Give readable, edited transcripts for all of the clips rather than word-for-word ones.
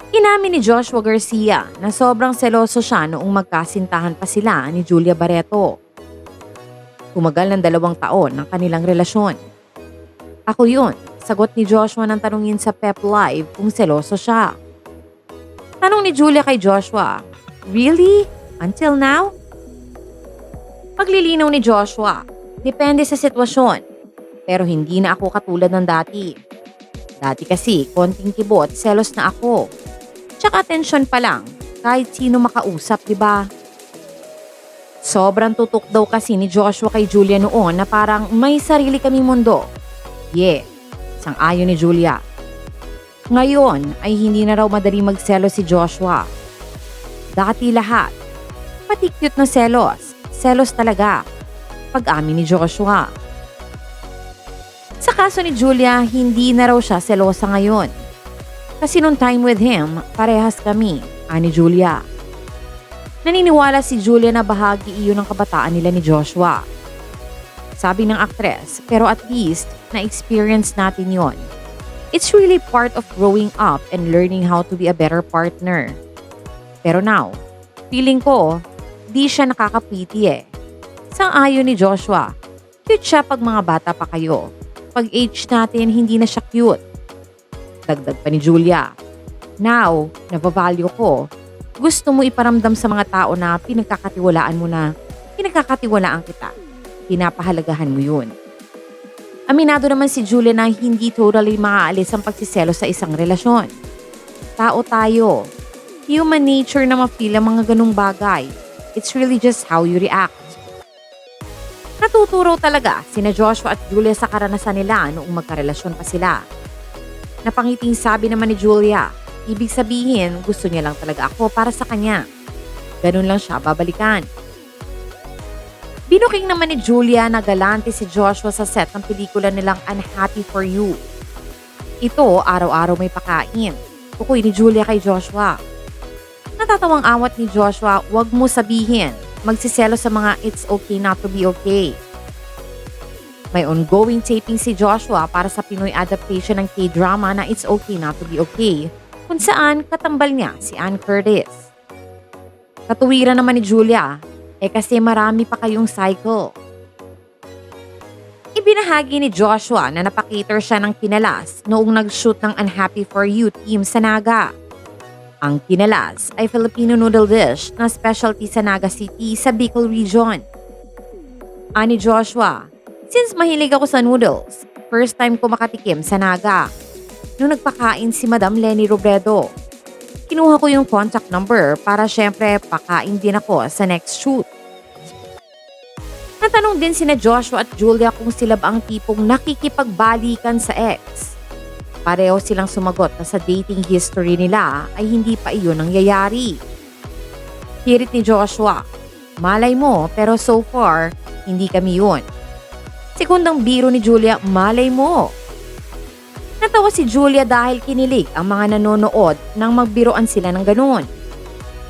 Inamin ni Joshua Garcia na sobrang seloso siya noong magkasintahan pa sila ni Julia Barreto. Tumagal ng 2 taon ang kanilang relasyon. Ako yun, sagot ni Joshua nang tanungin sa Pep Live kung seloso siya. Tanong ni Julia kay Joshua, "Really? Until now?" Paglilinaw ni Joshua, depende sa sitwasyon. Pero hindi na ako katulad ng dati. Dati kasi konting kibot, selos na ako. Tsaka atensyon pa lang, kahit sino makausap, di ba? Sobrang tutok daw kasi ni Joshua kay Julia noon na parang may sarili kaming mundo. Sang-ayon ni Julia. Ngayon ay hindi na raw madali magselo si Joshua. Dati lahat, pati cute na selos. Selos talaga. Pag-amin ni Joshua. Sa kaso ni Julia, hindi na raw siya selosa ngayon. Kasi nung time with him, parehas kami, ani Julia. Naniniwala si Julia na bahagi iyon ng kabataan nila ni Joshua. Sabi ng aktres, pero at least, na-experience natin yon. It's really part of growing up and learning how to be a better partner. Pero now, feeling ko, di siya nakakapiti eh. Sang-ayon ni Joshua, cute siya pag mga bata pa kayo. Pag age natin, hindi na siya cute. Dagdag pa ni Julia, now, nabavalue ko. Gusto mo iparamdam sa mga tao na pinagkakatiwalaan mo na pinagkakatiwalaan kita. Pinapahalagahan mo yun. Aminado naman si Julia na hindi totally maaalis ang pagsiselo sa isang relasyon. Tao tayo. Human nature na ma-feel ang mga ganung bagay. It's really just how you react. Natuturo talaga sina Joshua at Julia sa karanasan nila noong magkarelasyon pa sila. Napangiting sabi naman ni Julia, ibig sabihin gusto niya lang talaga ako para sa kanya. Ganun lang siya babalikan. Binuking naman ni Julia na galante si Joshua sa set ng pelikula nilang Unhappy for You. Ito araw-araw may pakain. Tukoy ni Julia kay Joshua. Natatawang awat ni Joshua, wag mo sabihin, magsiselo sa mga it's okay not to be okay. May ongoing taping si Joshua para sa Pinoy adaptation ng K-drama na It's Okay Not to Be Okay, kung saan katambal niya si Ann Curtis. Katuwiran naman ni Julia, kasi marami pa kayong cycle. Ibinahagi ni Joshua na napakater siya ng kinalas noong nag-shoot ng Unhappy for You team sa Naga. Ang kinalas ay Filipino noodle dish na specialty sa Naga City sa Bicol region. Ani Joshua, since mahilig ako sa noodles, first time ko makatikim sa Naga. Nung nagpakain si Madam Lenny Robredo, kinuha ko yung contact number para syempre pakain din ako sa next shoot. Natanong din sina Joshua at Julia kung sila ba ang tipong nakikipagbalikan sa ex. Pareho silang sumagot na sa dating history nila ay hindi pa iyon nangyayari. Hirit ni Joshua, malay mo pero so far, hindi kami yun. Sekundang biro ni Julia, malay mo. Natawa si Julia dahil kinilig ang mga nanonood nang magbiroan sila ng ganun.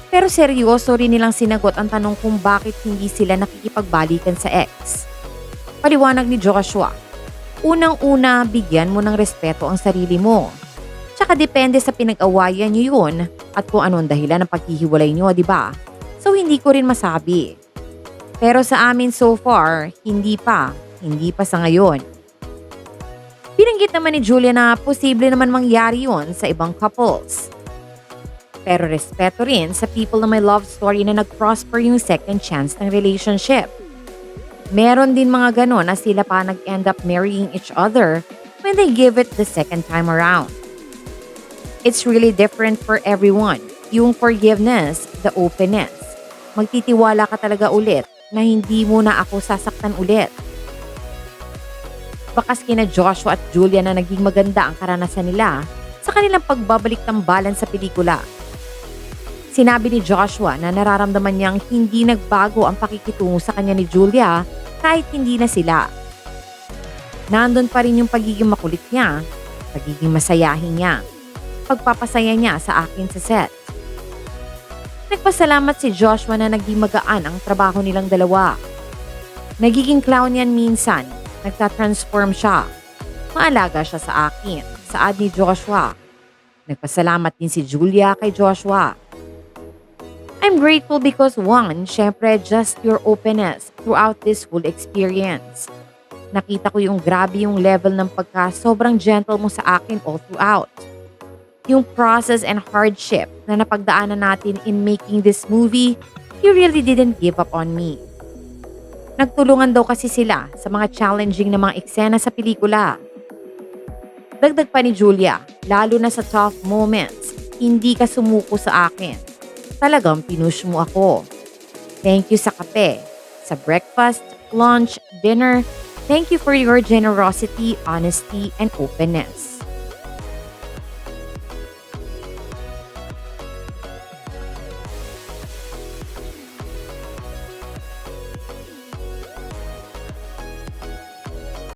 Pero seryoso rin nilang sinagot ang tanong kung bakit hindi sila nakikipagbalikan sa ex. Paliwanag ni Joshua, unang-una bigyan mo ng respeto ang sarili mo. Tsaka depende sa pinag-awayan nyo yun at kung anong dahilan ng paghihiwalay nyo, di ba? So hindi ko rin masabi. Pero sa amin so far, hindi pa sa ngayon. Binanggit naman ni Julia na posible naman mangyari yun sa ibang couples. Pero respeto rin sa people na may love story na nag-prosper yung second chance ng relationship. Meron din mga ganon na sila pa nag-end up marrying each other when they give it the second time around. It's really different for everyone. Yung forgiveness, the openness. Magtitiwala ka talaga ulit na hindi mo na ako sasaktan ulit. Bakas kina Joshua at Julia na naging maganda ang karanasan nila sa kanilang pagbabalik tambalan sa pelikula. Sinabi ni Joshua na nararamdaman niyang hindi nagbago ang pakikitungo sa kanya ni Julia kahit hindi na sila. Nandun pa rin yung pagiging makulit niya, pagiging masayahin niya, pagpapasaya niya sa akin sa set. Nagpasalamat si Joshua na naging magaan ang trabaho nilang dalawa. Nagiging clown yan minsan, nagtatransform siya. Maalaga siya sa akin, saad ni Joshua. Nagpasalamat din si Julia kay Joshua. I'm grateful because one, syempre just your openness throughout this whole experience. Nakita ko yung grabe yung level ng sobrang gentle mo sa akin all throughout. Yung process and hardship na napagdaanan natin in making this movie, you really didn't give up on me. Nagtulungan daw kasi sila sa mga challenging na mga eksena sa pelikula. Dagdag pa ni Julia, lalo na sa tough moments, hindi ka sumuko sa akin. Talagang pinush mo ako. Thank you sa kape, sa breakfast, lunch, dinner. Thank you for your generosity, honesty, and openness.